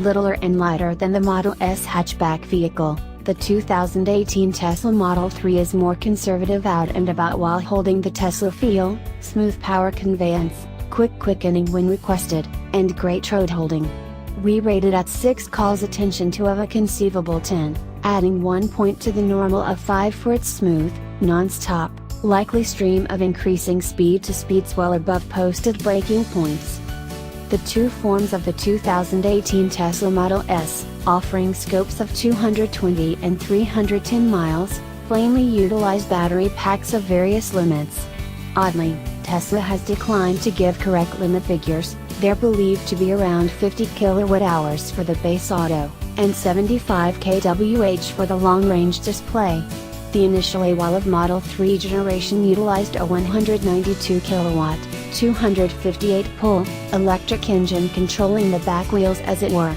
littler and lighter than the Model S hatchback vehicle. The 2018 Tesla Model 3 is more conservative out and about while holding the Tesla feel, smooth power conveyance, quick quickening when requested, and great road holding. We rated at 6 calls attention to of a conceivable 10, adding 1 point to the normal of 5 for its smooth, non-stop, likely stream of increasing speed to speeds well above posted braking points. The two forms of the 2018 Tesla Model S, offering scopes of 220 and 310 miles, plainly utilize battery packs of various limits. Oddly, Tesla has declined to give correct limit figures. They're believed to be around 50 kilowatt-hours for the base auto, and 75 kWh for the long-range display. The initial A-Wall of Model 3 generation utilized a 192 kilowatt, 258 pull, electric engine controlling the back wheels as it were.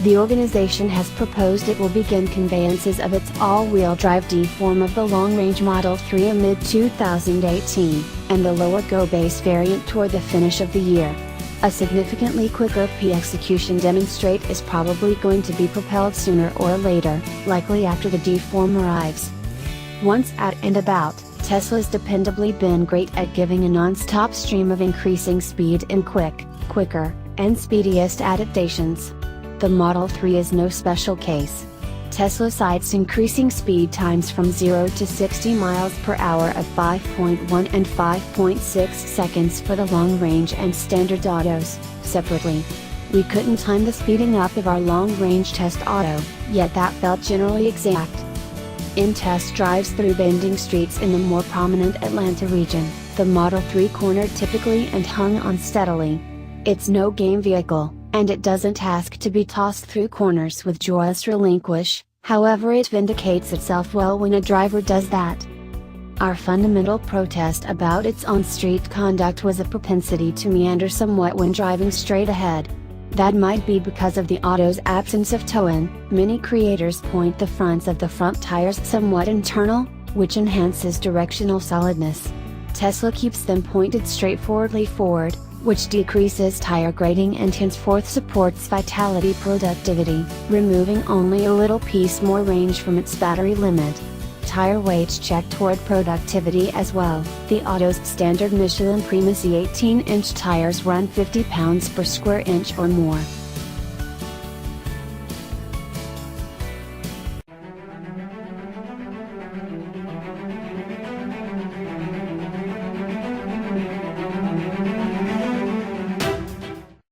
The organization has proposed it will begin conveyances of its all-wheel drive D form of the long-range Model 3 in mid-2018, and the lower go-base variant toward the finish of the year. A significantly quicker P-execution demonstrate is probably going to be propelled sooner or later, likely after the D form arrives. Once out and about, Tesla's dependably been great at giving a non-stop stream of increasing speed in quicker, and speediest adaptations. The Model 3 is no special case. Tesla cites increasing speed times from 0 to 60 miles per hour of 5.1 and 5.6 seconds for the long range and standard autos, separately. We couldn't time the speeding up of our long-range test auto, yet that felt generally exact. In test drives through bending streets in the more prominent Atlanta region, the Model 3 cornered typically and hung on steadily. It's no game vehicle, and it doesn't ask to be tossed through corners with joyous relinquish, however it vindicates itself well when a driver does that. Our fundamental protest about its on-street conduct was a propensity to meander somewhat when driving straight ahead. That might be because of the auto's absence of toe-in. Many creators point the fronts of the front tires somewhat internal, which enhances directional solidness. Tesla keeps them pointed straightforwardly forward, which decreases tire grading and henceforth supports vitality productivity, removing only a little piece more range from its battery limit. Tire weights check toward productivity as well. The auto's standard Michelin Primacy 18-inch tires run 50 pounds per square inch or more.